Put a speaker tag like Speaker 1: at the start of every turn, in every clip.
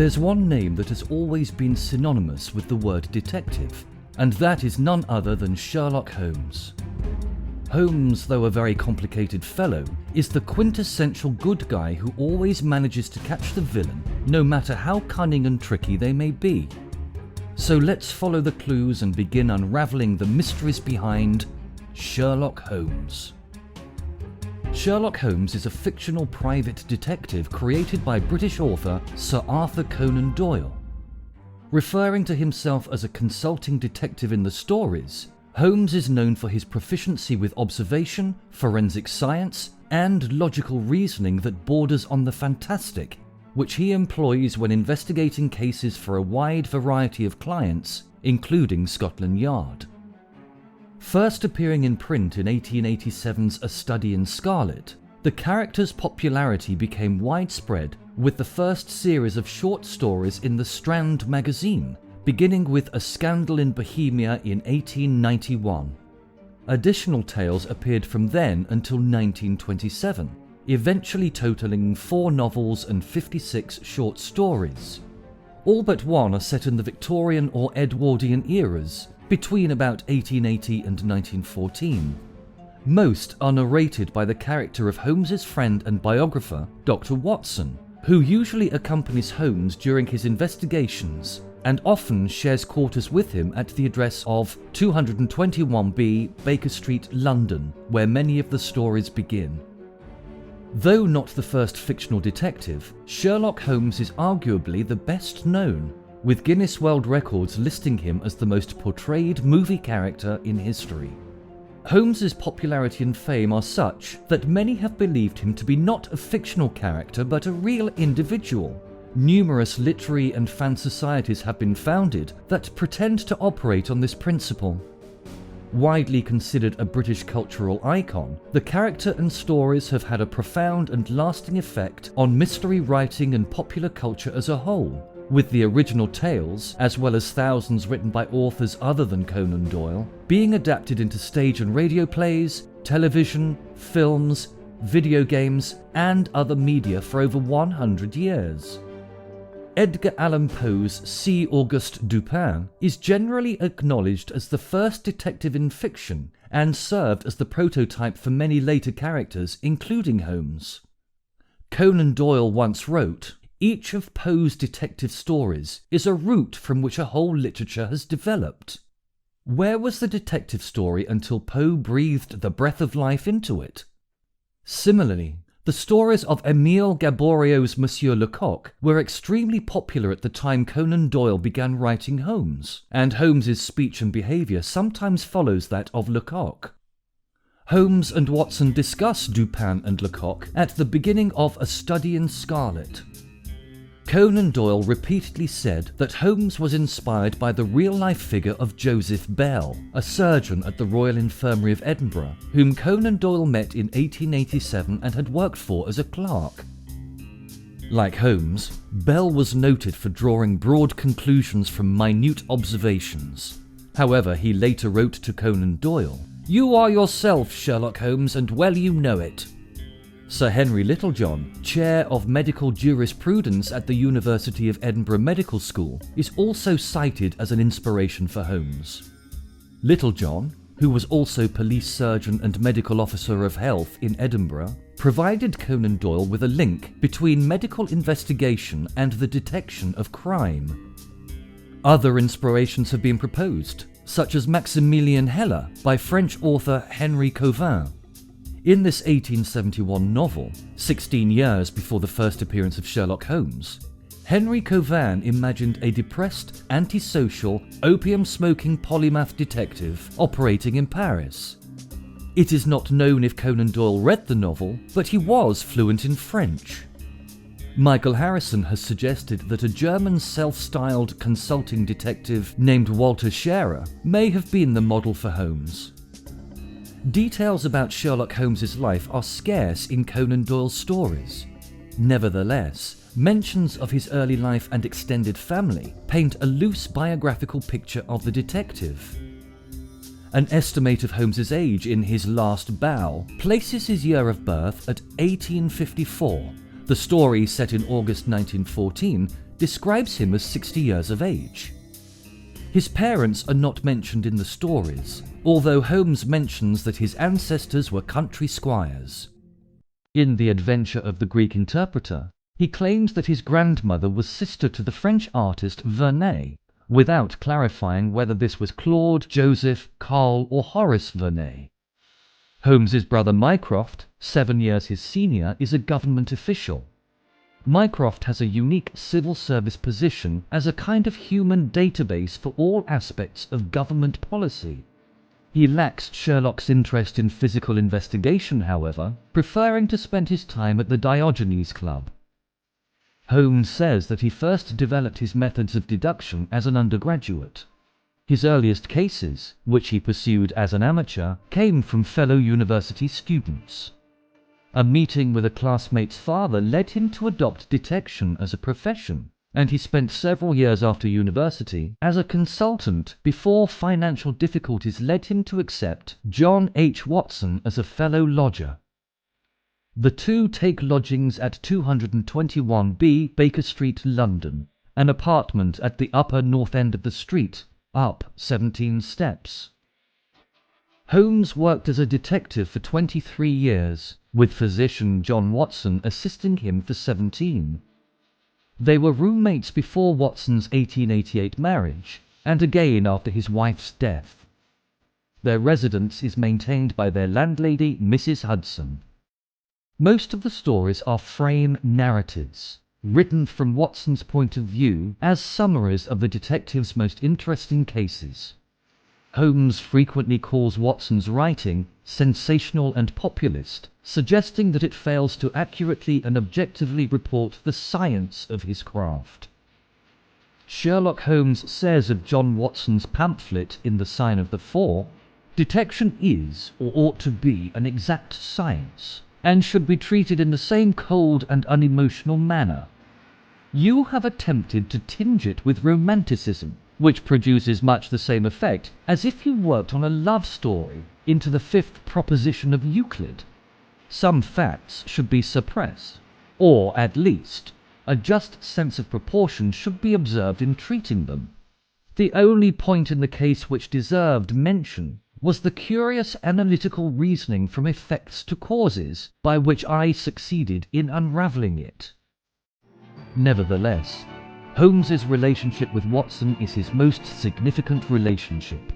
Speaker 1: There's one name that has always been synonymous with the word detective, and that is none other than Sherlock Holmes. Holmes, though a very complicated fellow, is the quintessential good guy who always manages to catch the villain, no matter how cunning and tricky they may be. So let's follow the clues and begin unravelling the mysteries behind Sherlock Holmes. Sherlock Holmes is a fictional private detective created by British author Sir Arthur Conan Doyle. Referring to himself as a consulting detective in the stories, Holmes is known for his proficiency with observation, forensic science, and logical reasoning that borders on the fantastic, which he employs when investigating cases for a wide variety of clients, including Scotland Yard. First appearing in print in 1887's A Study in Scarlet, the character's popularity became widespread with the first series of short stories in the Strand magazine, beginning with A Scandal in Bohemia in 1891. Additional tales appeared from then until 1927, eventually totaling 4 novels and 56 short stories. All but one are set in the Victorian or Edwardian eras, between about 1880 and 1914. Most are narrated by the character of Holmes's friend and biographer, Dr. Watson, who usually accompanies Holmes during his investigations and often shares quarters with him at the address of 221B Baker Street, London, where many of the stories begin. Though not the first fictional detective, Sherlock Holmes is arguably the best known, with Guinness World Records listing him as the most portrayed movie character in history. Holmes's popularity and fame are such that many have believed him to be not a fictional character but a real individual. Numerous literary and fan societies have been founded that pretend to operate on this principle. Widely considered a British cultural icon, the character and stories have had a profound and lasting effect on mystery writing and popular culture as a whole, with the original tales, as well as thousands written by authors other than Conan Doyle, being adapted into stage and radio plays, television, films, video games, and other media for over 100 years. Edgar Allan Poe's C. Auguste Dupin is generally acknowledged as the first detective in fiction and served as the prototype for many later characters, including Holmes. Conan Doyle once wrote, "Each of Poe's detective stories is a root from which a whole literature has developed." Where was the detective story until Poe breathed the breath of life into it? Similarly, the stories of Émile Gaboriau's Monsieur Lecoq were extremely popular at the time Conan Doyle began writing Holmes, and Holmes's speech and behaviour sometimes follows that of Lecoq. Holmes and Watson discuss Dupin and Lecoq at the beginning of A Study in Scarlet. Conan Doyle repeatedly said that Holmes was inspired by the real-life figure of Joseph Bell, a surgeon at the Royal Infirmary of Edinburgh, whom Conan Doyle met in 1887 and had worked for as a clerk. Like Holmes, Bell was noted for drawing broad conclusions from minute observations. However, he later wrote to Conan Doyle, "You are yourself, Sherlock Holmes, and well you know it." Sir Henry Littlejohn, Chair of Medical Jurisprudence at the University of Edinburgh Medical School, is also cited as an inspiration for Holmes. Littlejohn, who was also police surgeon and medical officer of health in Edinburgh, provided Conan Doyle with a link between medical investigation and the detection of crime. Other inspirations have been proposed, such as Maximilien Heller by French author Henri Cauvin. In this 1871 novel, 16 years before the first appearance of Sherlock Holmes, Henri Cauvin imagined a depressed, antisocial, opium-smoking polymath detective operating in Paris. It is not known if Conan Doyle read the novel, but he was fluent in French. Michael Harrison has suggested that a German self-styled consulting detective named Walter Scherer may have been the model for Holmes. Details about Sherlock Holmes's life are scarce in Conan Doyle's stories. Nevertheless, mentions of his early life and extended family paint a loose biographical picture of the detective. An estimate of Holmes's age in His Last Bow places his year of birth at 1854, the story set in August 1914 describes him as 60 years of age. His parents are not mentioned in the stories, although Holmes mentions that his ancestors were country squires. In The Adventure of the Greek Interpreter, he claims that his grandmother was sister to the French artist Vernet, without clarifying whether this was Claude, Joseph, Carl, or Horace Vernet. Holmes's brother Mycroft, 7 years his senior, is a government official. Mycroft has a unique civil service position as a kind of human database for all aspects of government policy. He lacks Sherlock's interest in physical investigation, however, preferring to spend his time at the Diogenes Club. Holmes says that he first developed his methods of deduction as an undergraduate. His earliest cases, which he pursued as an amateur, came from fellow university students. A meeting with a classmate's father led him to adopt detection as a profession, and he spent several years after university as a consultant before financial difficulties led him to accept John H. Watson as a fellow lodger. The two take lodgings at 221B Baker Street, London, an apartment at the upper north end of the street, up 17 steps. Holmes worked as a detective for 23 years, with physician John Watson assisting him for 17. They were roommates before Watson's 1888 marriage, and again after his wife's death. Their residence is maintained by their landlady, Mrs. Hudson. Most of the stories are frame narratives, written from Watson's point of view as summaries of the detective's most interesting cases. Holmes frequently calls Watson's writing sensational and populist, suggesting that it fails to accurately and objectively report the science of his craft. Sherlock Holmes says of John Watson's pamphlet in The Sign of the Four, "Detection is, or ought to be, an exact science, and should be treated in the same cold and unemotional manner. You have attempted to tinge it with romanticism, which produces much the same effect as if you worked on a love story into the fifth proposition of Euclid. Some facts should be suppressed, or at least a just sense of proportion should be observed in treating them. The only point in the case which deserved mention was the curious analytical reasoning from effects to causes by which I succeeded in unravelling it." Nevertheless, Holmes's relationship with Watson is his most significant relationship.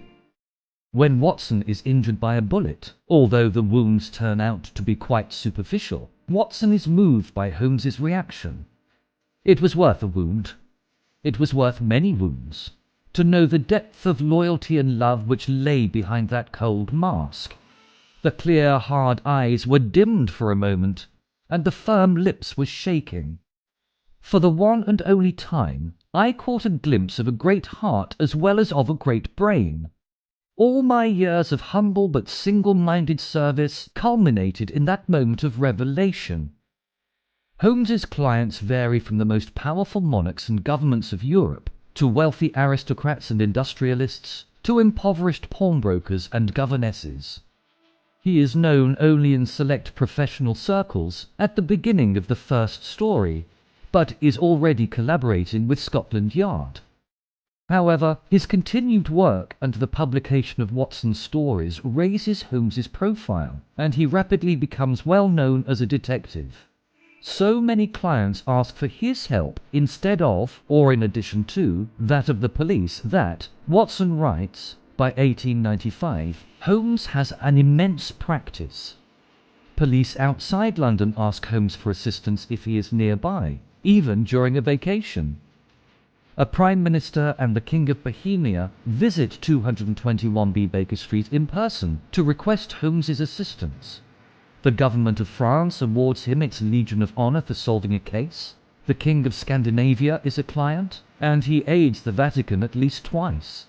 Speaker 1: When Watson is injured by a bullet, although the wounds turn out to be quite superficial, Watson is moved by Holmes's reaction. It was worth a wound. It was worth many wounds, to know the depth of loyalty and love which lay behind that cold mask. The clear, hard eyes were dimmed for a moment, and the firm lips were shaking. For the one and only time, I caught a glimpse of a great heart as well as of a great brain. All my years of humble but single-minded service culminated in that moment of revelation. Holmes's clients vary from the most powerful monarchs and governments of Europe, to wealthy aristocrats and industrialists, to impoverished pawnbrokers and governesses. He is known only in select professional circles at the beginning of the first story, but is already collaborating with Scotland Yard. However, his continued work and the publication of Watson's stories raises Holmes's profile, and he rapidly becomes well known as a detective. So many clients ask for his help instead of, or in addition to, that of the police that, Watson writes, by 1895, Holmes has an immense practice. Police outside London ask Holmes for assistance if he is nearby, even during a vacation. A Prime Minister and the King of Bohemia visit 221B Baker Street in person to request Holmes's assistance. The government of France awards him its Legion of Honor for solving a case. The King of Scandinavia is a client, and he aids the Vatican at least twice.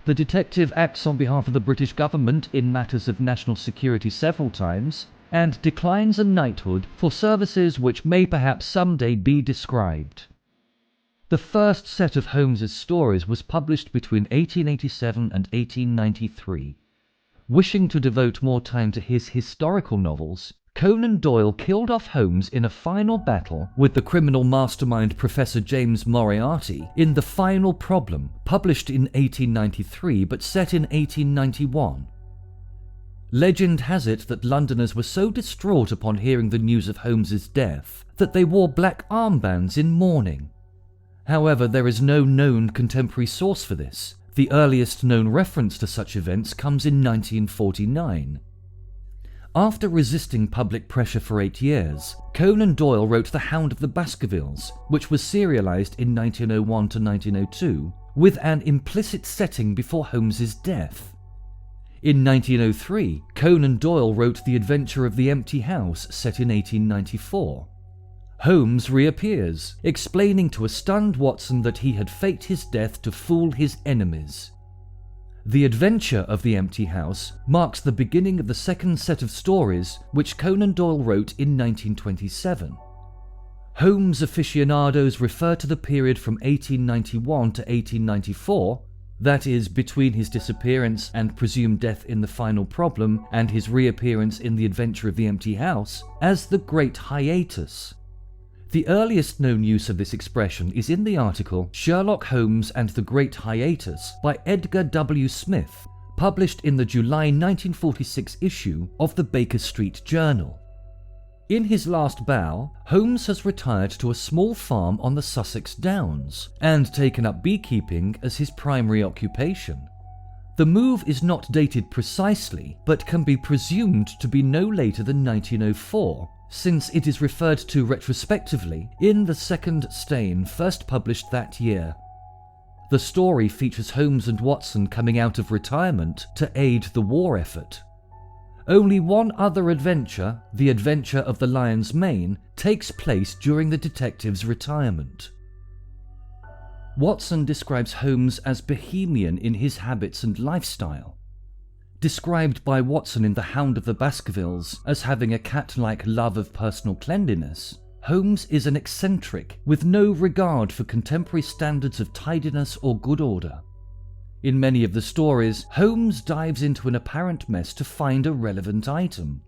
Speaker 1: The detective acts on behalf of the British government in matters of national security several times, and declines a knighthood for services which may perhaps someday be described. The first set of Holmes's stories was published between 1887 and 1893. Wishing to devote more time to his historical novels, Conan Doyle killed off Holmes in a final battle with the criminal mastermind Professor James Moriarty in The Final Problem, published in 1893 but set in 1891. Legend has it that Londoners were so distraught upon hearing the news of Holmes's death that they wore black armbands in mourning. However, there is no known contemporary source for this. The earliest known reference to such events comes in 1949. After resisting public pressure for 8 years, Conan Doyle wrote The Hound of the Baskervilles, which was serialized in 1901 to 1902, with an implicit setting before Holmes's death. In 1903, Conan Doyle wrote The Adventure of the Empty House, set in 1894. Holmes reappears, explaining to a stunned Watson that he had faked his death to fool his enemies. The Adventure of the Empty House marks the beginning of the second set of stories which Conan Doyle wrote in 1927. Holmes aficionados refer to the period from 1891 to 1894, that is, between his disappearance and presumed death in The Final Problem and his reappearance in The Adventure of the Empty House, as the Great Hiatus. The earliest known use of this expression is in the article Sherlock Holmes and the Great Hiatus by Edgar W. Smith, published in the July 1946 issue of the Baker Street Journal. In his last bow, Holmes has retired to a small farm on the Sussex Downs and taken up beekeeping as his primary occupation. The move is not dated precisely, but can be presumed to be no later than 1904, since it is referred to retrospectively in the second Stain, first published that year. The story features Holmes and Watson coming out of retirement to aid the war effort. Only one other adventure, The Adventure of the Lion's Mane, takes place during the detective's retirement. Watson describes Holmes as bohemian in his habits and lifestyle. Described by Watson in The Hound of the Baskervilles as having a cat-like love of personal cleanliness, Holmes is an eccentric with no regard for contemporary standards of tidiness or good order. In many of the stories, Holmes dives into an apparent mess to find a relevant item.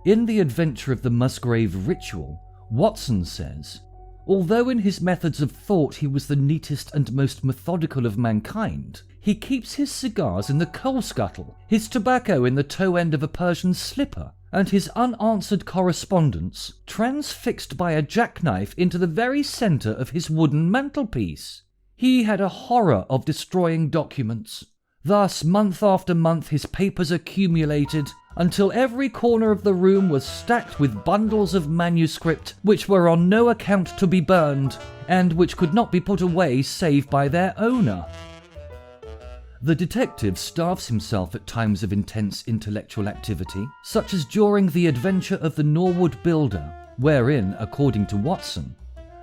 Speaker 1: In The Adventure of the Musgrave Ritual, Watson says, although in his methods of thought he was the neatest and most methodical of mankind, he keeps his cigars in the coal scuttle, his tobacco in the toe end of a Persian slipper, and his unanswered correspondence transfixed by a jackknife into the very centre of his wooden mantelpiece. He had a horror of destroying documents. Thus, month after month, his papers accumulated until every corner of the room was stacked with bundles of manuscript which were on no account to be burned, and which could not be put away save by their owner. The detective starves himself at times of intense intellectual activity, such as during The Adventure of the Norwood Builder, wherein, according to Watson,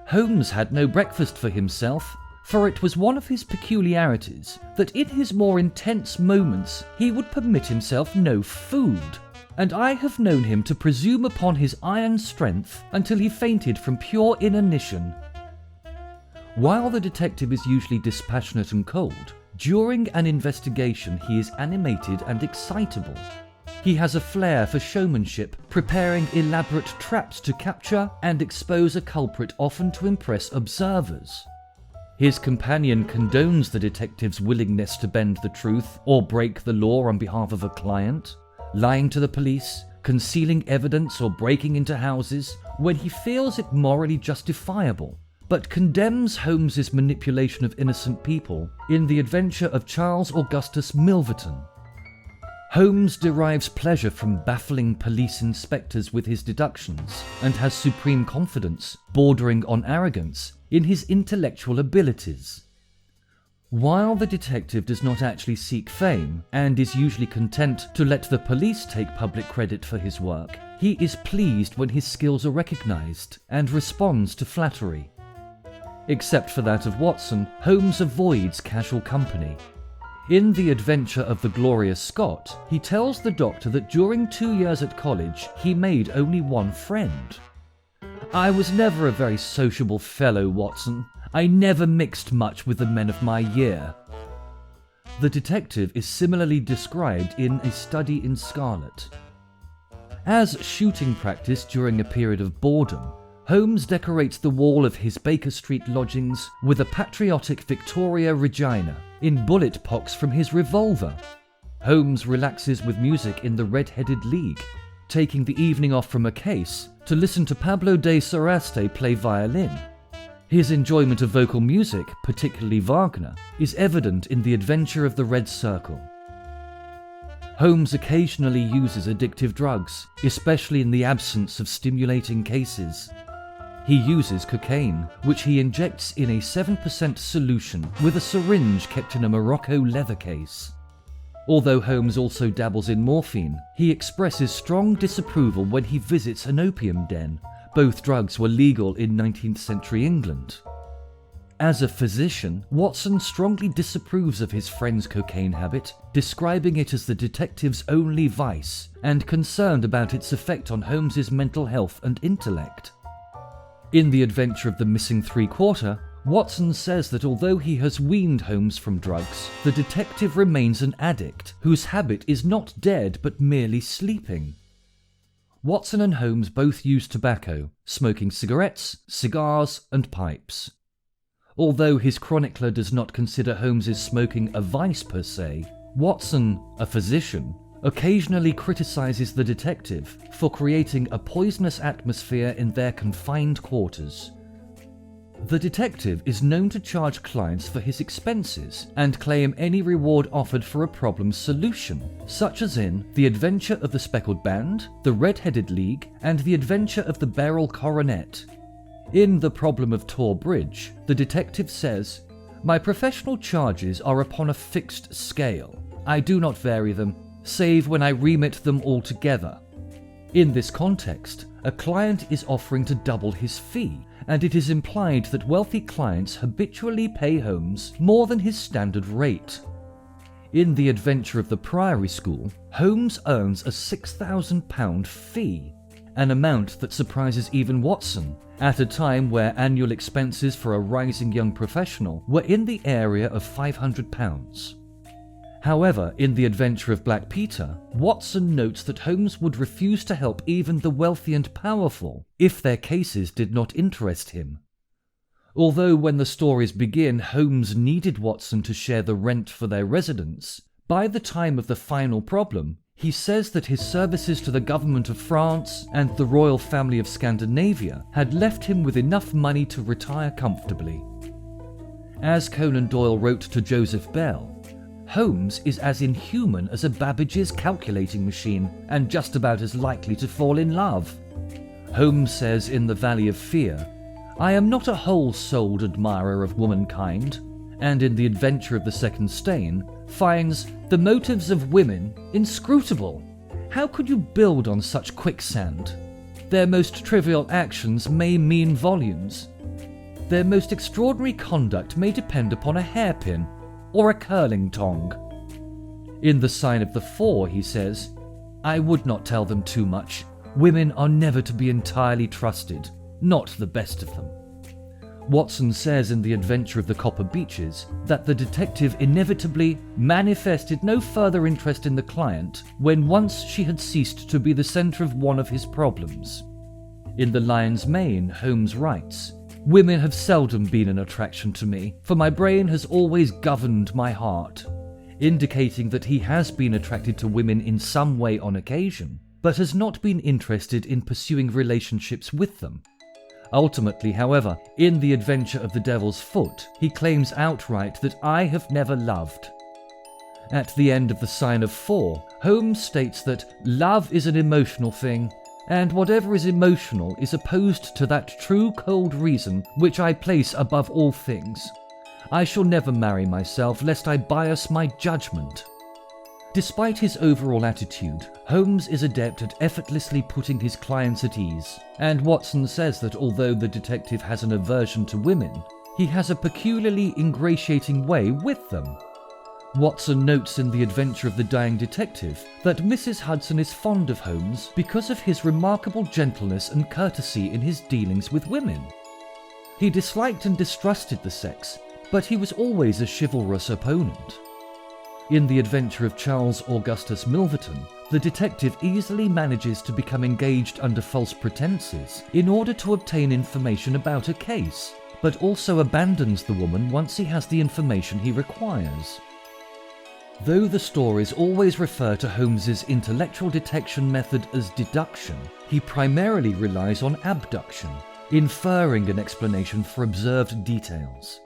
Speaker 1: Holmes had no breakfast for himself, for it was one of his peculiarities that in his more intense moments he would permit himself no food, and I have known him to presume upon his iron strength until he fainted from pure inanition. While the detective is usually dispassionate and cold, during an investigation he is animated and excitable. He has a flair for showmanship, preparing elaborate traps to capture and expose a culprit, often to impress observers. His companion condones the detective's willingness to bend the truth or break the law on behalf of a client, lying to the police, concealing evidence or breaking into houses when he feels it morally justifiable, but condemns Holmes's manipulation of innocent people in The Adventure of Charles Augustus Milverton. Holmes derives pleasure from baffling police inspectors with his deductions and has supreme confidence, bordering on arrogance, in his intellectual abilities. While the detective does not actually seek fame and is usually content to let the police take public credit for his work, he is pleased when his skills are recognized and responds to flattery. Except for that of Watson, Holmes avoids casual company. In The Adventure of the Glorious Scott, he tells the doctor that during 2 years at college, he made only one friend. "I was never a very sociable fellow, Watson. I never mixed much with the men of my year." The detective is similarly described in A Study in Scarlet. As shooting practice during a period of boredom, Holmes decorates the wall of his Baker Street lodgings with a patriotic Victoria Regina in bullet pocks from his revolver. Holmes relaxes with music in the Red-Headed League, taking the evening off from a case to listen to Pablo de Saraste play violin. His enjoyment of vocal music, particularly Wagner, is evident in The Adventure of the Red Circle. Holmes occasionally uses addictive drugs, especially in the absence of stimulating cases. He uses cocaine, which he injects in a 7% solution with a syringe kept in a Morocco leather case. Although Holmes also dabbles in morphine, he expresses strong disapproval when he visits an opium den. Both drugs were legal in 19th century England. As a physician, Watson strongly disapproves of his friend's cocaine habit, describing it as the detective's only vice, and concerned about its effect on Holmes's mental health and intellect. In The Adventure of the Missing Three-Quarter, Watson says that although he has weaned Holmes from drugs, the detective remains an addict whose habit is not dead but merely sleeping. Watson and Holmes both use tobacco, smoking cigarettes, cigars, and pipes. Although his chronicler does not consider Holmes's smoking a vice per se, Watson, a physician, occasionally criticizes the detective for creating a poisonous atmosphere in their confined quarters. The detective is known to charge clients for his expenses and claim any reward offered for a problem's solution, such as in The Adventure of the Speckled Band, The Red-Headed League, and The Adventure of the Beryl Coronet. In The Problem of Tor Bridge, the detective says, "My professional charges are upon a fixed scale. I do not vary them, save when I remit them altogether." In this context, a client is offering to double his fee, and it is implied that wealthy clients habitually pay Holmes more than his standard rate. In The Adventure of the Priory School, Holmes earns a £6,000 fee, an amount that surprises even Watson, at a time where annual expenses for a rising young professional were in the area of £500. However, in The Adventure of Black Peter, Watson notes that Holmes would refuse to help even the wealthy and powerful if their cases did not interest him. Although when the stories begin, Holmes needed Watson to share the rent for their residence, by the time of the final problem, he says that his services to the government of France and the royal family of Scandinavia had left him with enough money to retire comfortably. As Conan Doyle wrote to Joseph Bell, Holmes is as inhuman as a Babbage's calculating machine and just about as likely to fall in love. Holmes says in The Valley of Fear, "I am not a whole-souled admirer of womankind," and in The Adventure of the Second Stain, finds the motives of women inscrutable. How could you build on such quicksand? Their most trivial actions may mean volumes. Their most extraordinary conduct may depend upon a hairpin or a curling tong. In The Sign of the Four, he says, "I would not tell them too much. Women are never to be entirely trusted, not the best of them." Watson says in The Adventure of the Copper Beeches that the detective inevitably manifested no further interest in the client when once she had ceased to be the center of one of his problems. In The Lion's Mane, Holmes writes, "Women have seldom been an attraction to me, for my brain has always governed my heart," indicating that he has been attracted to women in some way on occasion, but has not been interested in pursuing relationships with them. Ultimately, however, in The Adventure of the Devil's Foot, he claims outright that "I have never loved." At the end of The Sign of Four, Holmes states that "love is an emotional thing, and whatever is emotional is opposed to that true cold reason which I place above all things. I shall never marry myself lest I bias my judgment." Despite his overall attitude, Holmes is adept at effortlessly putting his clients at ease, and Watson says that although the detective has an aversion to women, he has a peculiarly ingratiating way with them. Watson notes in The Adventure of the Dying Detective that Mrs. Hudson is fond of Holmes because of his remarkable gentleness and courtesy in his dealings with women. He disliked and distrusted the sex, but he was always a chivalrous opponent. In The Adventure of Charles Augustus Milverton, the detective easily manages to become engaged under false pretenses in order to obtain information about a case, but also abandons the woman once he has the information he requires. Though the stories always refer to Holmes's intellectual detection method as deduction, he primarily relies on abduction, inferring an explanation for observed details.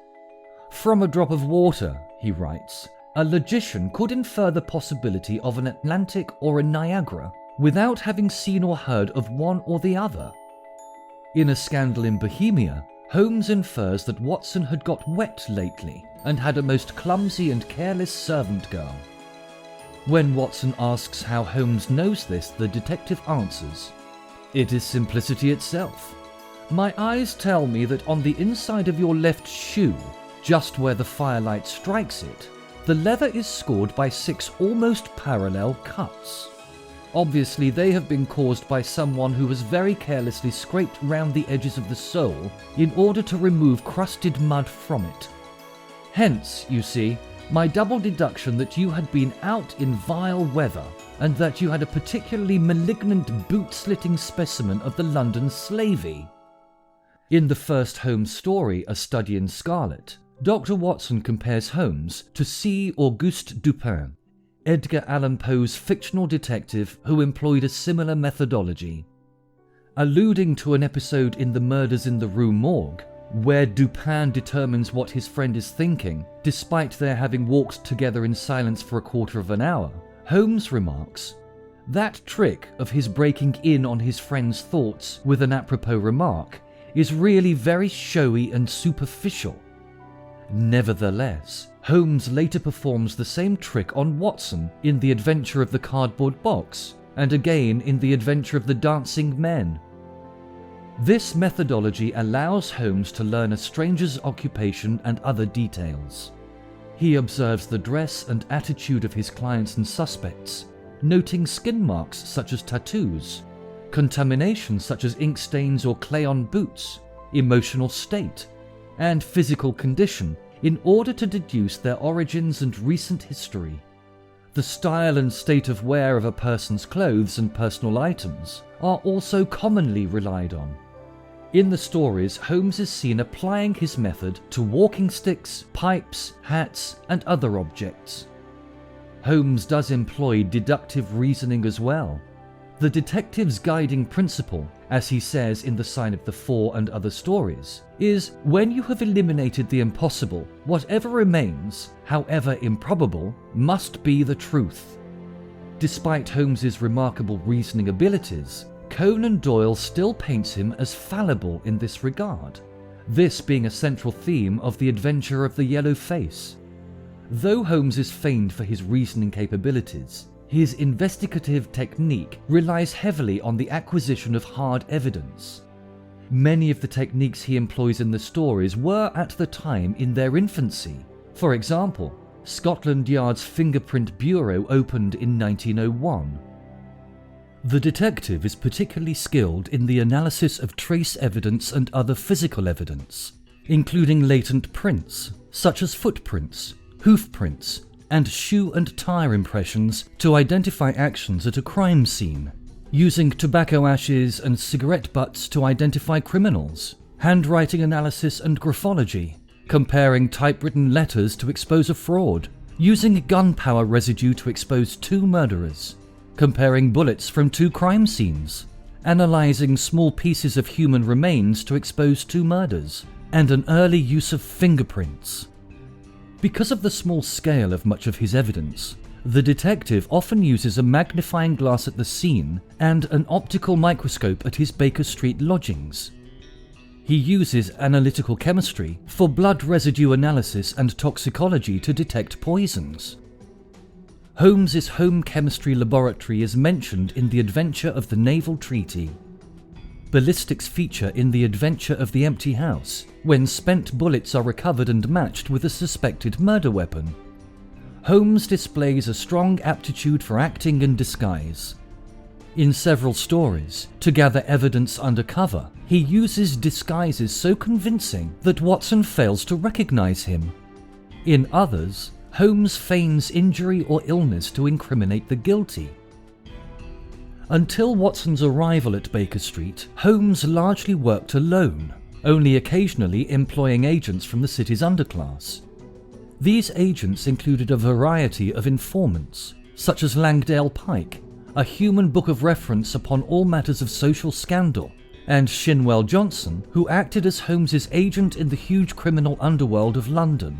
Speaker 1: From a drop of water, he writes, a logician could infer the possibility of an Atlantic or a Niagara without having seen or heard of one or the other. In A Scandal in Bohemia, Holmes infers that Watson had got wet lately and had a most clumsy and careless servant girl. When Watson asks how Holmes knows this, the detective answers, "It is simplicity itself. My eyes tell me that on the inside of your left shoe, just where the firelight strikes it, the leather is scored by 6 almost parallel cuts. Obviously, they have been caused by someone who has very carelessly scraped round the edges of the sole in order to remove crusted mud from it. Hence, you see, my double deduction that you had been out in vile weather and that you had a particularly malignant boot-slitting specimen of the London slavey." In the first Holmes story, A Study in Scarlet, Dr. Watson compares Holmes to C. Auguste Dupin, Edgar Allan Poe's fictional detective who employed a similar methodology. Alluding to an episode in The Murders in the Rue Morgue, where Dupin determines what his friend is thinking, despite their having walked together in silence for a quarter of an hour, Holmes remarks, "That trick of his breaking in on his friend's thoughts with an apropos remark is really very showy and superficial." Nevertheless, Holmes later performs the same trick on Watson in The Adventure of the Cardboard Box, and again in The Adventure of the Dancing Men. This methodology allows Holmes to learn a stranger's occupation and other details. He observes the dress and attitude of his clients and suspects, noting skin marks such as tattoos, contamination such as ink stains or clay on boots, emotional state, and physical condition in order to deduce their origins and recent history. The style and state of wear of a person's clothes and personal items are also commonly relied on. In the stories, Holmes is seen applying his method to walking sticks, pipes, hats, and other objects. Holmes does employ deductive reasoning as well. The detective's guiding principle, as he says in The Sign of the Four and other stories, is when you have eliminated the impossible, whatever remains, however improbable, must be the truth. Despite Holmes's remarkable reasoning abilities, Conan Doyle still paints him as fallible in this regard, this being a central theme of The Adventure of the Yellow Face. Though Holmes is famed for his reasoning capabilities, his investigative technique relies heavily on the acquisition of hard evidence. Many of the techniques he employs in the stories were at the time in their infancy. For example, Scotland Yard's Fingerprint Bureau opened in 1901. The detective is particularly skilled in the analysis of trace evidence and other physical evidence, including latent prints, such as footprints, hoof prints, and shoe and tire impressions to identify actions at a crime scene, using tobacco ashes and cigarette butts to identify criminals, handwriting analysis and graphology, comparing typewritten letters to expose a fraud, using gunpowder residue to expose 2 murderers, comparing bullets from 2 crime scenes, analyzing small pieces of human remains to expose 2 murders, and an early use of fingerprints. Because of the small scale of much of his evidence, the detective often uses a magnifying glass at the scene and an optical microscope at his Baker Street lodgings. He uses analytical chemistry for blood residue analysis and toxicology to detect poisons. Holmes's home chemistry laboratory is mentioned in The Adventure of the Naval Treaty. Ballistics feature in The Adventure of the Empty House, when spent bullets are recovered and matched with a suspected murder weapon. Holmes displays a strong aptitude for acting and disguise. In several stories, to gather evidence under cover, he uses disguises so convincing that Watson fails to recognize him. In others, Holmes feigns injury or illness to incriminate the guilty. Until Watson's arrival at Baker Street, Holmes largely worked alone, only occasionally employing agents from the city's underclass. These agents included a variety of informants, such as Langdale Pike, a human book of reference upon all matters of social scandal, and Shinwell Johnson, who acted as Holmes's agent in the huge criminal underworld of London.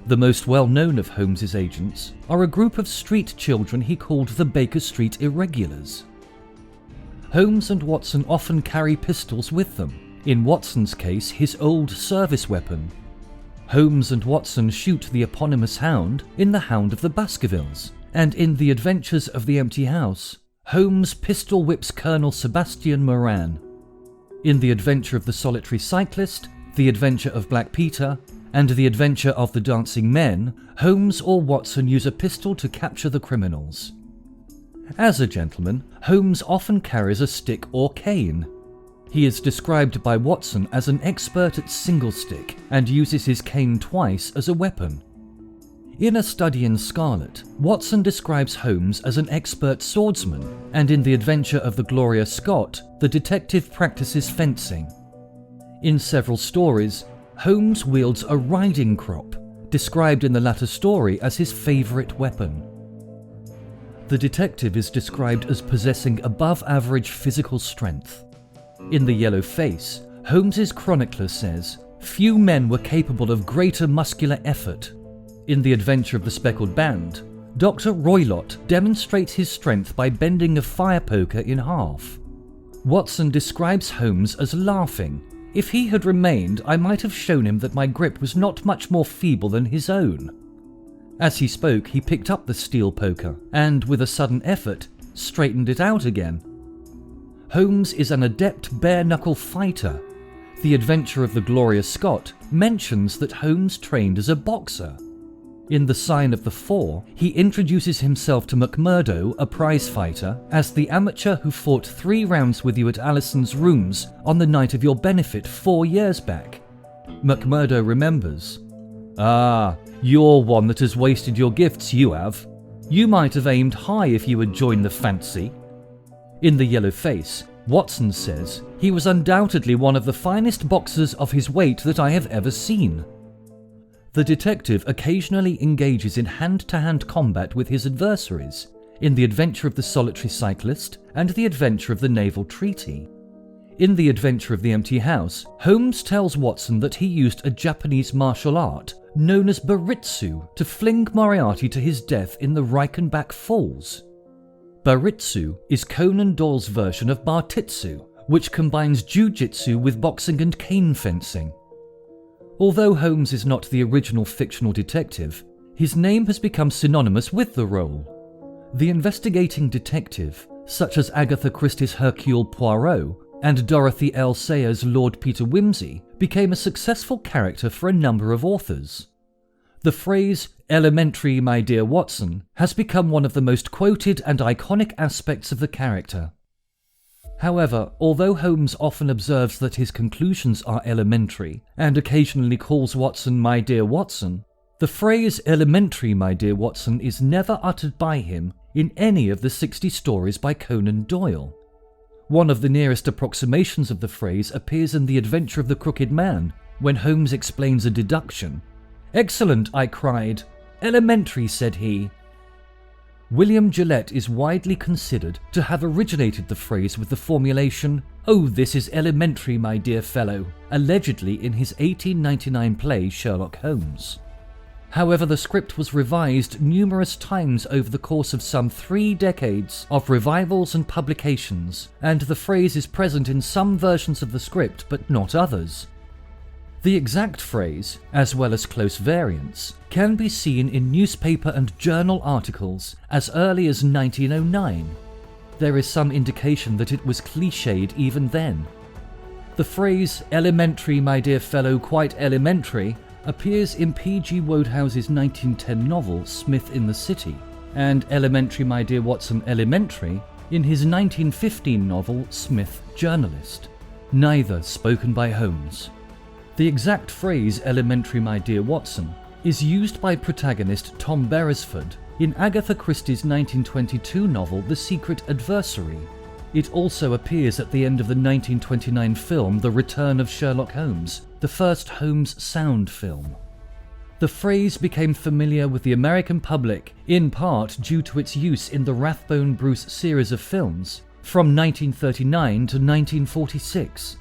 Speaker 1: The most well-known of Holmes's agents are a group of street children he called the Baker Street Irregulars. Holmes and Watson often carry pistols with them, in Watson's case his old service weapon. Holmes and Watson shoot the eponymous hound in The Hound of the Baskervilles, and in The Adventures of the Empty House, Holmes pistol whips Colonel Sebastian Moran. In The Adventure of the Solitary Cyclist, The Adventure of Black Peter, and The Adventure of the Dancing Men, Holmes or Watson use a pistol to capture the criminals. As a gentleman, Holmes often carries a stick or cane. He is described by Watson as an expert at single stick and uses his cane twice as a weapon. In A Study in Scarlet, Watson describes Holmes as an expert swordsman, and in The Adventure of the Gloria Scott, the detective practices fencing. In several stories, Holmes wields a riding crop, described in the latter story as his favourite weapon. The detective is described as possessing above-average physical strength. In The Yellow Face, Holmes's chronicler says, "Few men were capable of greater muscular effort." In The Adventure of the Speckled Band, Dr. Roylott demonstrates his strength by bending a fire poker in half. Watson describes Holmes as laughing. "If he had remained, I might have shown him that my grip was not much more feeble than his own." As he spoke, he picked up the steel poker and, with a sudden effort, straightened it out again. Holmes is an adept bare-knuckle fighter. The Adventure of the Gloria Scott mentions that Holmes trained as a boxer. In The Sign of the Four, he introduces himself to McMurdo, a prizefighter, as the amateur who fought 3 rounds with you at Alison's rooms on the night of your benefit 4 years back. McMurdo remembers, "Ah, you're one that has wasted your gifts, you have. You might have aimed high if you had joined the fancy." In The Yellow Face, Watson says, "He was undoubtedly one of the finest boxers of his weight that I have ever seen." The detective occasionally engages in hand-to-hand combat with his adversaries, in The Adventure of the Solitary Cyclist and The Adventure of the Naval Treaty. In The Adventure of the Empty House, Holmes tells Watson that he used a Japanese martial art known as Baritsu to fling Moriarty to his death in the Reichenbach Falls. Baritsu is Conan Doyle's version of Bartitsu, which combines jujitsu with boxing and cane fencing. Although Holmes is not the original fictional detective, his name has become synonymous with the role. The investigating detective, such as Agatha Christie's Hercule Poirot and Dorothy L. Sayers' Lord Peter Wimsey, became a successful character for a number of authors. The phrase, "Elementary, my dear Watson," has become one of the most quoted and iconic aspects of the character. However, although Holmes often observes that his conclusions are elementary and occasionally calls Watson "my dear Watson," the phrase "elementary, my dear Watson" is never uttered by him in any of the 60 stories by Conan Doyle. One of the nearest approximations of the phrase appears in The Adventure of the Crooked Man, when Holmes explains a deduction. "Excellent," I cried. "Elementary," said he. William Gillette is widely considered to have originated the phrase with the formulation, "Oh, this is elementary, my dear fellow," allegedly in his 1899 play Sherlock Holmes. However, the script was revised numerous times over the course of some 3 decades of revivals and publications, and the phrase is present in some versions of the script but not others. The exact phrase, as well as close variants, can be seen in newspaper and journal articles as early as 1909. There is some indication that it was cliched even then. The phrase, "elementary, my dear fellow, quite elementary," appears in P.G. Wodehouse's 1910 novel Smith in the City, and "elementary, my dear Watson, elementary" in his 1915 novel Smith, Journalist, neither spoken by Holmes. The exact phrase "elementary, my dear Watson" is used by protagonist Tom Beresford in Agatha Christie's 1922 novel The Secret Adversary. It also appears at the end of the 1929 film The Return of Sherlock Holmes, the first Holmes sound film. The phrase became familiar with the American public in part due to its use in the Rathbone-Bruce series of films from 1939 to 1946.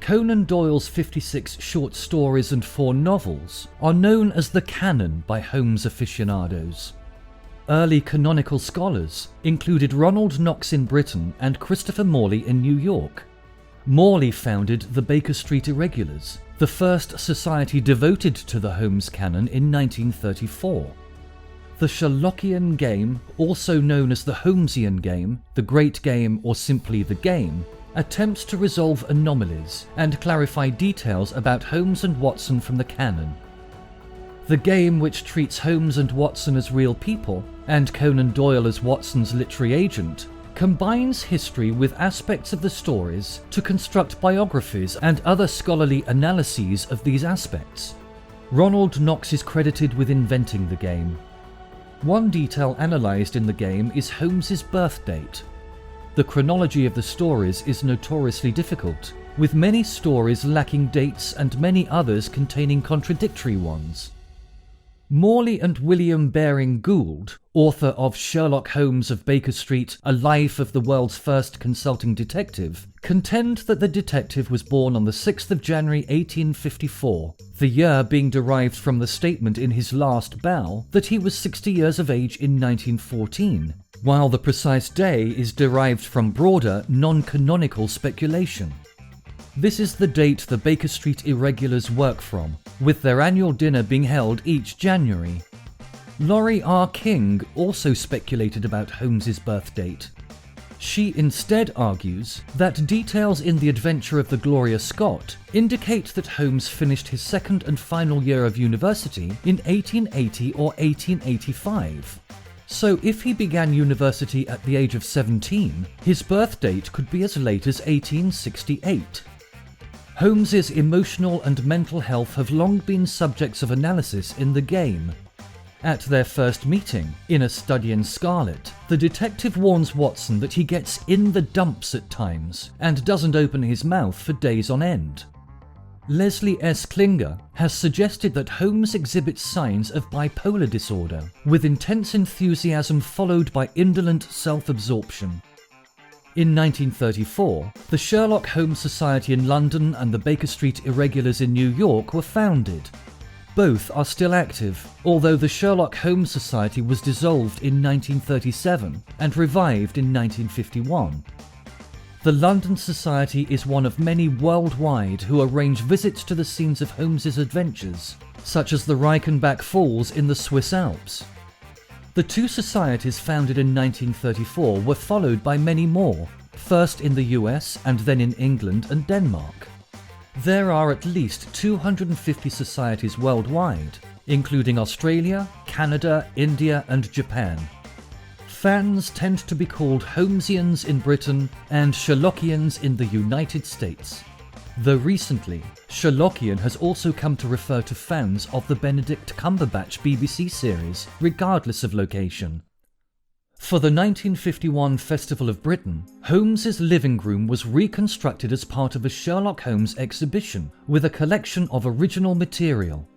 Speaker 1: Conan Doyle's 56 short stories and 4 novels are known as the canon by Holmes aficionados. Early canonical scholars included Ronald Knox in Britain and Christopher Morley in New York. Morley founded the Baker Street Irregulars, the first society devoted to the Holmes canon, in 1934. The Sherlockian game, also known as the Holmesian game, the Great Game, or simply the Game, attempts to resolve anomalies and clarify details about Holmes and Watson from the canon. The game, which treats Holmes and Watson as real people, and Conan Doyle as Watson's literary agent, combines history with aspects of the stories to construct biographies and other scholarly analyses of these aspects. Ronald Knox is credited with inventing the game. One detail analysed in the game is Holmes's birth date. The chronology of the stories is notoriously difficult, with many stories lacking dates and many others containing contradictory ones. Morley and William Baring Gould, author of Sherlock Holmes of Baker Street, A Life of the World's First Consulting Detective, contend that the detective was born on the 6th of January 1854, the year being derived from the statement in his last bow that he was 60 years of age in 1914, while the precise day is derived from broader, non-canonical speculation. This is the date the Baker Street Irregulars work from, with their annual dinner being held each January. Laurie R. King also speculated about Holmes's birth date. She instead argues that details in The Adventure of the Gloria Scott indicate that Holmes finished his second and final year of university in 1880 or 1885. So if he began university at the age of 17, his birth date could be as late as 1868. Holmes's emotional and mental health have long been subjects of analysis in the game. At their first meeting, in A Study in Scarlet, the detective warns Watson that he gets in the dumps at times and doesn't open his mouth for days on end. Leslie S. Klinger has suggested that Holmes exhibits signs of bipolar disorder, with intense enthusiasm followed by indolent self-absorption. In 1934, the Sherlock Holmes Society in London and the Baker Street Irregulars in New York were founded. Both are still active, although the Sherlock Holmes Society was dissolved in 1937 and revived in 1951. The London Society is one of many worldwide who arrange visits to the scenes of Holmes's adventures, such as the Reichenbach Falls in the Swiss Alps. The two societies founded in 1934 were followed by many more, first in the US and then in England and Denmark. There are at least 250 societies worldwide, including Australia, Canada, India and Japan. Fans tend to be called Holmesians in Britain and Sherlockians in the United States. Though recently, Sherlockian has also come to refer to fans of the Benedict Cumberbatch BBC series, regardless of location. For the 1951 Festival of Britain, Holmes's living room was reconstructed as part of a Sherlock Holmes exhibition with a collection of original material.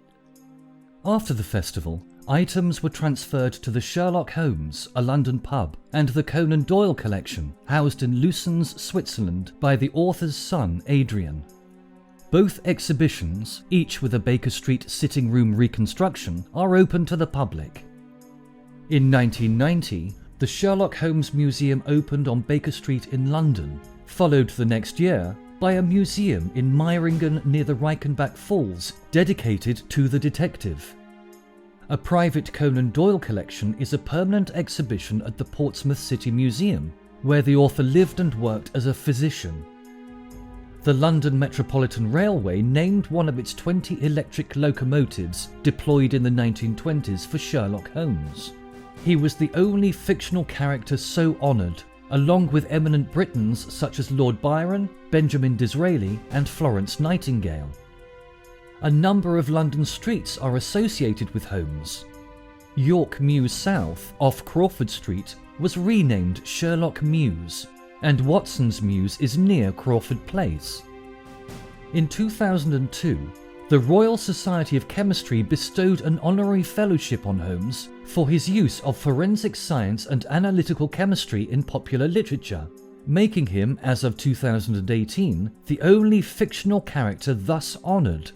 Speaker 1: After the festival, items were transferred to the Sherlock Holmes, a London pub, and the Conan Doyle collection, housed in Lucens, Switzerland, by the author's son, Adrian. Both exhibitions, each with a Baker Street sitting room reconstruction, are open to the public. In 1990, the Sherlock Holmes Museum opened on Baker Street in London, followed the next year by a museum in Meiringen near the Reichenbach Falls dedicated to the detective. A private Conan Doyle collection is a permanent exhibition at the Portsmouth City Museum, where the author lived and worked as a physician. The London Metropolitan Railway named one of its 20 electric locomotives deployed in the 1920s for Sherlock Holmes. He was the only fictional character so honoured, along with eminent Britons such as Lord Byron, Benjamin Disraeli and Florence Nightingale. A number of London streets are associated with Holmes. York Mews South, off Crawford Street, was renamed Sherlock Mews, and Watson's Mews is near Crawford Place. In 2002, the Royal Society of Chemistry bestowed an honorary fellowship on Holmes for his use of forensic science and analytical chemistry in popular literature, making him, as of 2018, the only fictional character thus honoured.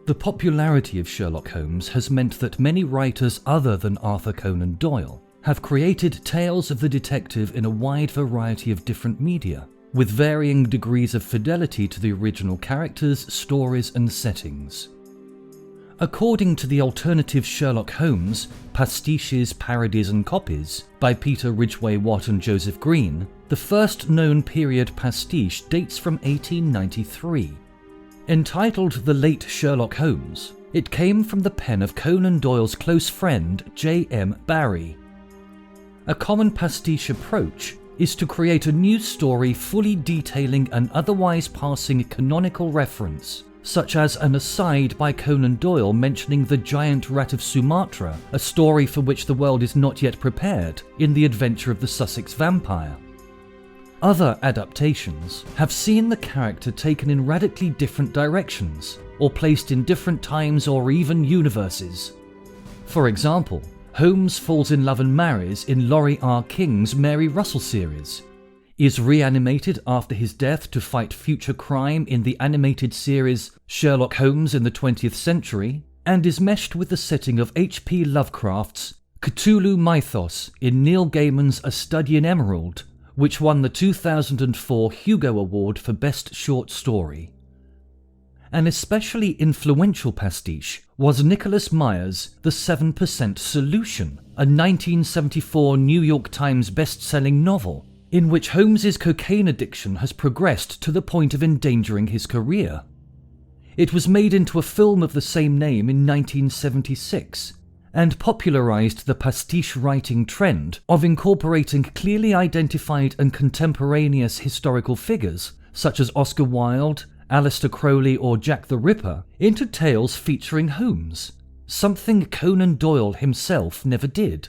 Speaker 1: The popularity of Sherlock Holmes has meant that many writers other than Arthur Conan Doyle have created tales of the detective in a wide variety of different media, with varying degrees of fidelity to the original characters, stories and settings. According to the alternative Sherlock Holmes, Pastiches, Parodies and Copies by Peter Ridgway Watt and Joseph Green, the first known period pastiche dates from 1893. Entitled The Late Sherlock Holmes, it came from the pen of Conan Doyle's close friend J.M. Barrie. A common pastiche approach is to create a new story fully detailing an otherwise passing canonical reference, such as an aside by Conan Doyle mentioning the giant rat of Sumatra, a story for which the world is not yet prepared, in The Adventure of the Sussex Vampire. Other adaptations have seen the character taken in radically different directions, or placed in different times or even universes. For example, Holmes falls in love and marries in Laurie R. King's Mary Russell series, is reanimated after his death to fight future crime in the animated series Sherlock Holmes in the 20th Century, and is meshed with the setting of H.P. Lovecraft's Cthulhu mythos in Neil Gaiman's A Study in Emerald, which won the 2004 Hugo Award for Best Short Story. An especially influential pastiche was Nicholas Meyer's The 7% Solution, a 1974 New York Times best-selling novel, in which Holmes's cocaine addiction has progressed to the point of endangering his career. It was made into a film of the same name in 1976, and popularized the pastiche writing trend of incorporating clearly identified and contemporaneous historical figures, such as Oscar Wilde, Aleister Crowley or Jack the Ripper, into tales featuring Holmes, something Conan Doyle himself never did.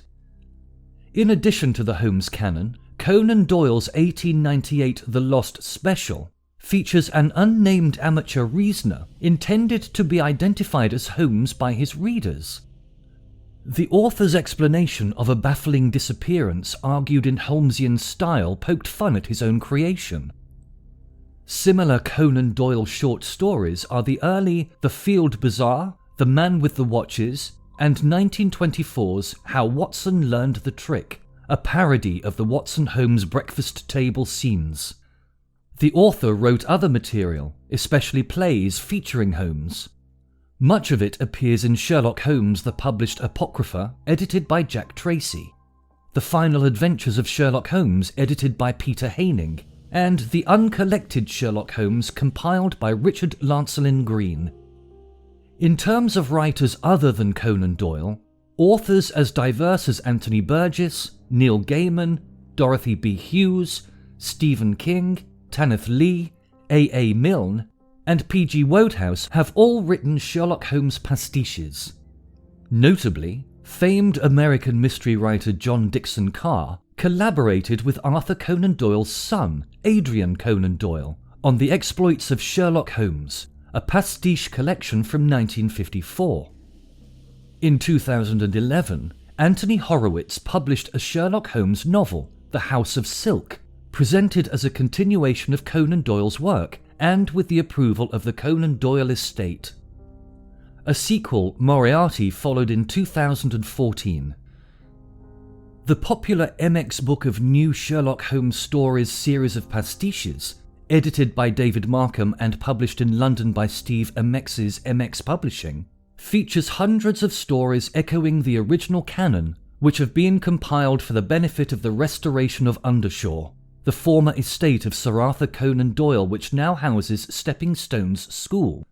Speaker 1: In addition to the Holmes canon, Conan Doyle's 1898 The Lost Special features an unnamed amateur reasoner intended to be identified as Holmes by his readers. The author's explanation of a baffling disappearance argued in Holmesian style poked fun at his own creation. Similar Conan Doyle short stories are the early The Field Bazaar, The Man with the Watches, and 1924's How Watson Learned the Trick, a parody of the Watson-Holmes breakfast table scenes. The author wrote other material, especially plays featuring Holmes. Much of it appears in Sherlock Holmes the Published Apocrypha, edited by Jack Tracy, The Final Adventures of Sherlock Holmes, edited by Peter Haining, and The Uncollected Sherlock Holmes, compiled by Richard Lancelyn Green. In terms of writers other than Conan Doyle, authors as diverse as Anthony Burgess, Neil Gaiman, Dorothy B. Hughes, Stephen King, Tanith Lee, A. Milne, and P.G. Wodehouse have all written Sherlock Holmes pastiches. Notably, famed American mystery writer John Dixon Carr collaborated with Arthur Conan Doyle's son, Adrian Conan Doyle, on The Exploits of Sherlock Holmes, a pastiche collection from 1954. In 2011, Anthony Horowitz published a Sherlock Holmes novel, The House of Silk, presented as a continuation of Conan Doyle's work and with the approval of the Conan Doyle estate. A sequel, Moriarty, followed in 2014. The popular MX Book of New Sherlock Holmes Stories series of pastiches, edited by David Markham and published in London by Steve MX's MX Publishing, features hundreds of stories echoing the original canon, which have been compiled for the benefit of the restoration of Undershaw, the former estate of Sir Arthur Conan Doyle, which now houses Stepping Stones School.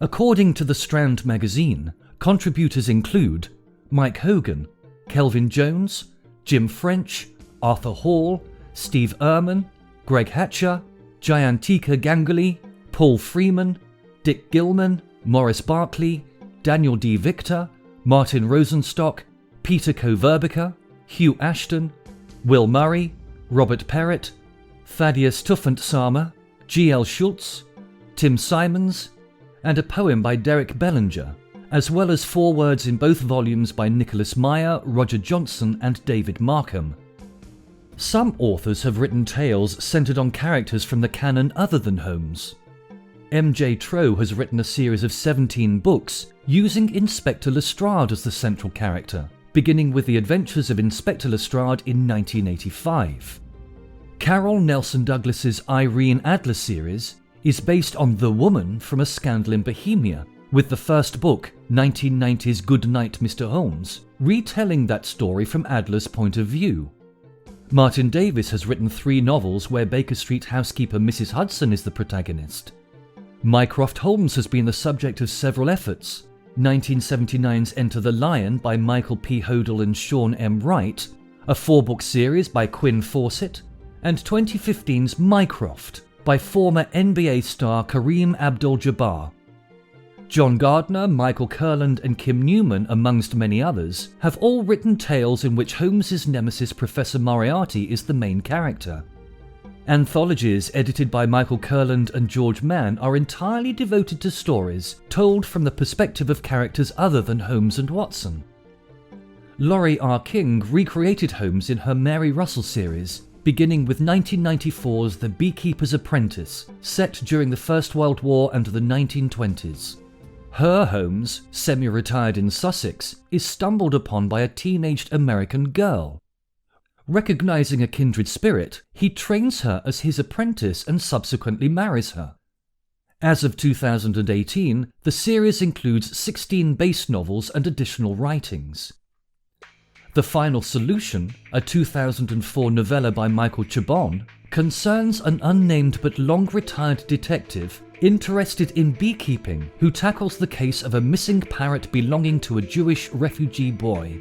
Speaker 1: According to The Strand magazine, contributors include Mike Hogan, Kelvin Jones, Jim French, Arthur Hall, Steve Ehrman, Greg Hatcher, Jayantika Ganguly, Paul Freeman, Dick Gilman, Morris Barclay, Daniel D. Victor, Martin Rosenstock, Peter Koverbiker, Hugh Ashton, Will Murray, Robert Perrett, Thaddeus Tuffensamer, G.L. Schultz, Tim Simons, and a poem by Derek Bellinger, as well as forewords in both volumes by Nicholas Meyer, Roger Johnson, and David Markham. Some authors have written tales centered on characters from the canon other than Holmes. M.J. Troe has written a series of 17 books using Inspector Lestrade as the central character, beginning with the adventures of Inspector Lestrade in 1985. Carol Nelson Douglas's Irene Adler series is based on The Woman from A Scandal in Bohemia, with the first book, 1990's Good Night, Mr. Holmes, retelling that story from Adler's point of view. Martin Davis has written 3 novels where Baker Street housekeeper Mrs. Hudson is the protagonist. Mycroft Holmes has been the subject of several efforts: 1979's Enter the Lion by Michael P. Hodel and Sean M. Wright, a 4-book series by Quinn Fawcett, and 2015's Mycroft by former NBA star Kareem Abdul-Jabbar. John Gardner, Michael Kurland, and Kim Newman, amongst many others, have all written tales in which Holmes's nemesis Professor Moriarty is the main character. Anthologies edited by Michael Kurland and George Mann are entirely devoted to stories told from the perspective of characters other than Holmes and Watson. Laurie R. King recreated Holmes in her Mary Russell series, beginning with 1994's The Beekeeper's Apprentice, set during the First World War and the 1920s. Her Holmes, semi-retired in Sussex, is stumbled upon by a teenaged American girl. Recognizing a kindred spirit, he trains her as his apprentice and subsequently marries her. As of 2018, the series includes 16 base novels and additional writings. The Final Solution, a 2004 novella by Michael Chabon, concerns an unnamed but long-retired detective interested in beekeeping who tackles the case of a missing parrot belonging to a Jewish refugee boy.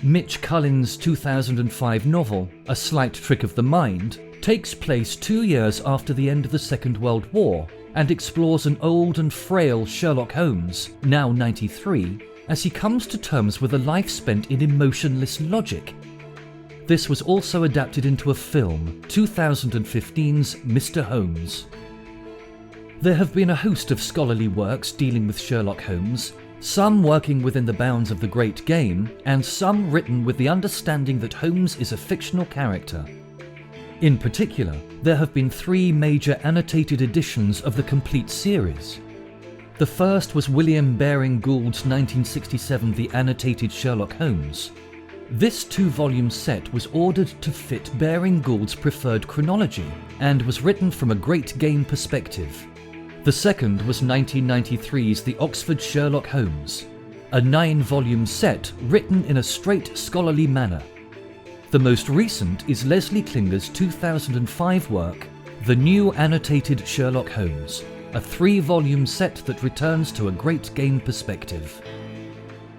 Speaker 1: Mitch Cullen's 2005 novel, A Slight Trick of the Mind, takes place 2 years after the end of the Second World War and explores an old and frail Sherlock Holmes, now 93, as he comes to terms with a life spent in emotionless logic. This was also adapted into a film, 2015's Mr. Holmes. There have been a host of scholarly works dealing with Sherlock Holmes, some working within the bounds of the Great Game, and some written with the understanding that Holmes is a fictional character. In particular, there have been 3 major annotated editions of the complete series. The first was William Baring Gould's 1967 The Annotated Sherlock Holmes. This 2-volume set was ordered to fit Baring Gould's preferred chronology and was written from a Great Game perspective. The second was 1993's The Oxford Sherlock Holmes, a 9-volume set written in a straight scholarly manner. The most recent is Leslie Klinger's 2005 work, The New Annotated Sherlock Holmes, a 3-volume set that returns to a Great Game perspective.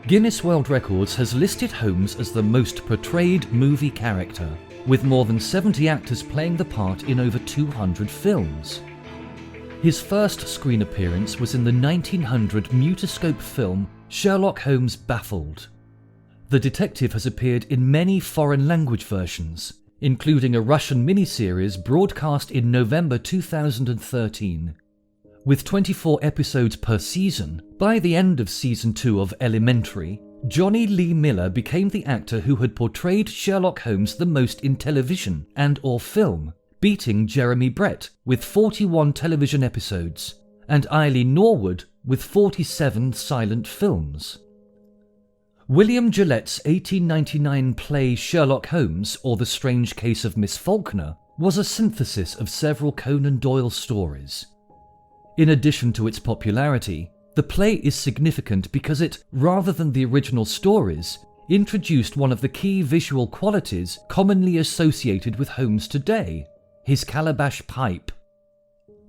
Speaker 1: Guinness World Records has listed Holmes as the most portrayed movie character, with more than 70 actors playing the part in over 200 films. His first screen appearance was in the 1900 Mutascope film Sherlock Holmes Baffled. The detective has appeared in many foreign language versions, including a Russian miniseries broadcast in November 2013. With 24 episodes per season, by the end of Season 2 of Elementary, Johnny Lee Miller became the actor who had portrayed Sherlock Holmes the most in television and/or film, beating Jeremy Brett with 41 television episodes, and Eileen Norwood with 47 silent films. William Gillette's 1899 play Sherlock Holmes, or The Strange Case of Miss Faulkner, was a synthesis of several Conan Doyle stories. In addition to its popularity, the play is significant because it, rather than the original stories, introduced one of the key visual qualities commonly associated with Holmes today, his calabash pipe.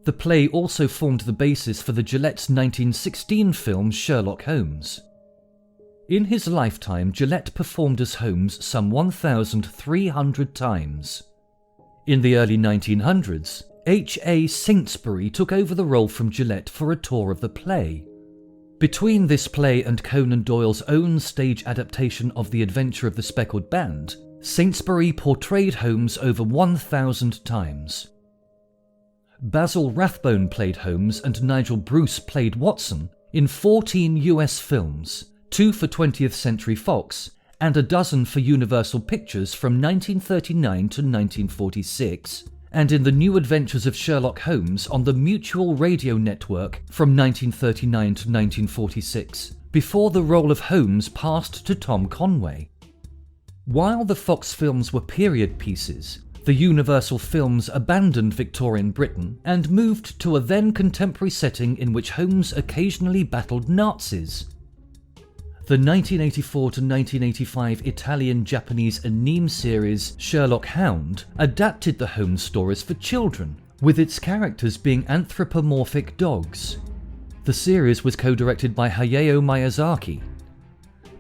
Speaker 1: The play also formed the basis for the Gillette's 1916 film Sherlock Holmes. In his lifetime, Gillette performed as Holmes some 1,300 times. In the early 1900s, H.A. Saintsbury took over the role from Gillette for a tour of the play. Between this play and Conan Doyle's own stage adaptation of The Adventure of the Speckled Band, Saintsbury portrayed Holmes over 1,000 times. Basil Rathbone played Holmes and Nigel Bruce played Watson in 14 US films, 2 for 20th Century Fox and a dozen for Universal Pictures from 1939 to 1946, and in The New Adventures of Sherlock Holmes on the Mutual Radio Network from 1939 to 1946, before the role of Holmes passed to Tom Conway. While the Fox films were period pieces, the Universal films abandoned Victorian Britain and moved to a then contemporary setting in which Holmes occasionally battled Nazis. The 1984 to 1985 Italian-Japanese anime series Sherlock Hound adapted the Holmes stories for children, with its characters being anthropomorphic dogs. The series was co-directed by Hayao Miyazaki.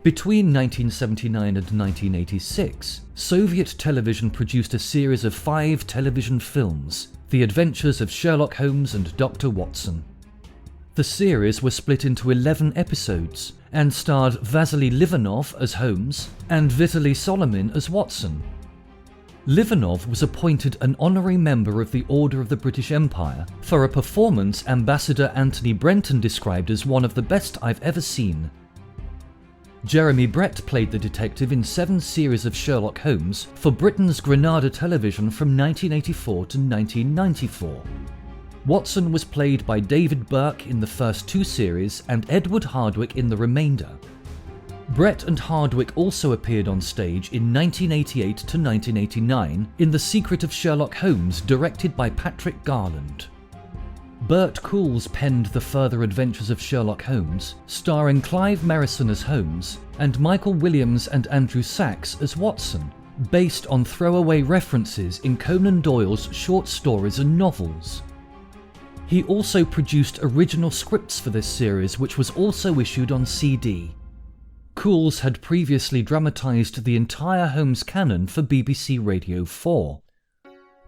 Speaker 1: Between 1979 and 1986, Soviet television produced a series of 5 television films, The Adventures of Sherlock Holmes and Dr. Watson. The series was split into 11 episodes and starred Vasily Livanov as Holmes and Vitaly Solomin as Watson. Livanov was appointed an honorary member of the Order of the British Empire for a performance Ambassador Anthony Brenton described as one of the best I've ever seen. Jeremy Brett played the detective in 7 series of Sherlock Holmes for Britain's Granada Television from 1984 to 1994. Watson was played by David Burke in the first 2 series and Edward Hardwicke in the remainder. Brett and Hardwicke also appeared on stage in 1988 to 1989 in The Secret of Sherlock Holmes, directed by Patrick Garland. Bert Coules penned The Further Adventures of Sherlock Holmes, starring Clive Merrison as Holmes and Michael Williams and Andrew Sachs as Watson, based on throwaway references in Conan Doyle's short stories and novels. He also produced original scripts for this series, which was also issued on CD. Coules had previously dramatised the entire Holmes canon for BBC Radio 4.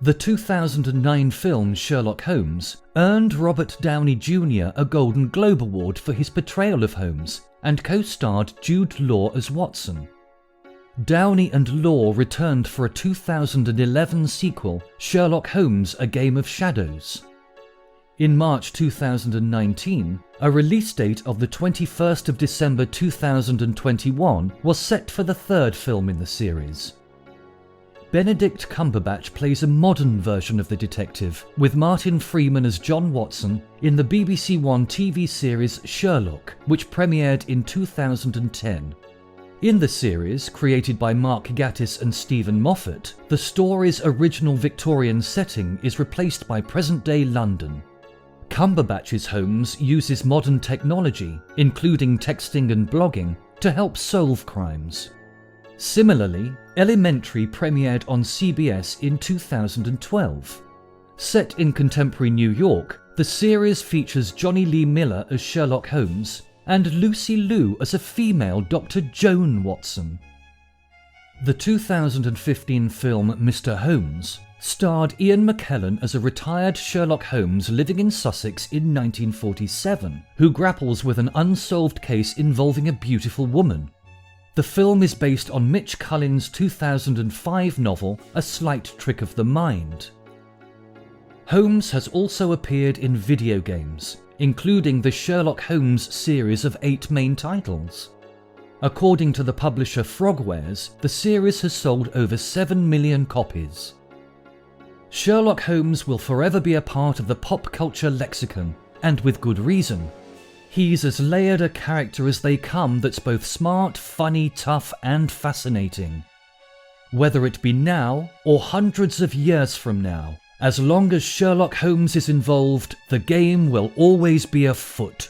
Speaker 1: The 2009 film Sherlock Holmes earned Robert Downey Jr. a Golden Globe Award for his portrayal of Holmes and co-starred Jude Law as Watson. Downey and Law returned for a 2011 sequel, Sherlock Holmes: A Game of Shadows. In March 2019, a release date of the 21st of December 2021 was set for the 3rd film in the series. Benedict Cumberbatch plays a modern version of the detective, with Martin Freeman as John Watson in the BBC One TV series Sherlock, which premiered in 2010. In the series, created by Mark Gatiss and Stephen Moffat, the story's original Victorian setting is replaced by present-day London. Cumberbatch's Holmes uses modern technology, including texting and blogging, to help solve crimes. Similarly, Elementary premiered on CBS in 2012. Set in contemporary New York, the series features Johnny Lee Miller as Sherlock Holmes and Lucy Liu as a female Dr. Joan Watson. The 2015 film Mr. Holmes starred Ian McKellen as a retired Sherlock Holmes living in Sussex in 1947, who grapples with an unsolved case involving a beautiful woman. The film is based on Mitch Cullen's 2005 novel A Slight Trick of the Mind. Holmes has also appeared in video games, including the Sherlock Holmes series of 8 main titles. According to the publisher Frogwares, the series has sold over 7 million copies. Sherlock Holmes will forever be a part of the pop culture lexicon, and with good reason. He's as layered a character as they come that's both smart, funny, tough, and fascinating. Whether it be now or hundreds of years from now, as long as Sherlock Holmes is involved, the game will always be afoot.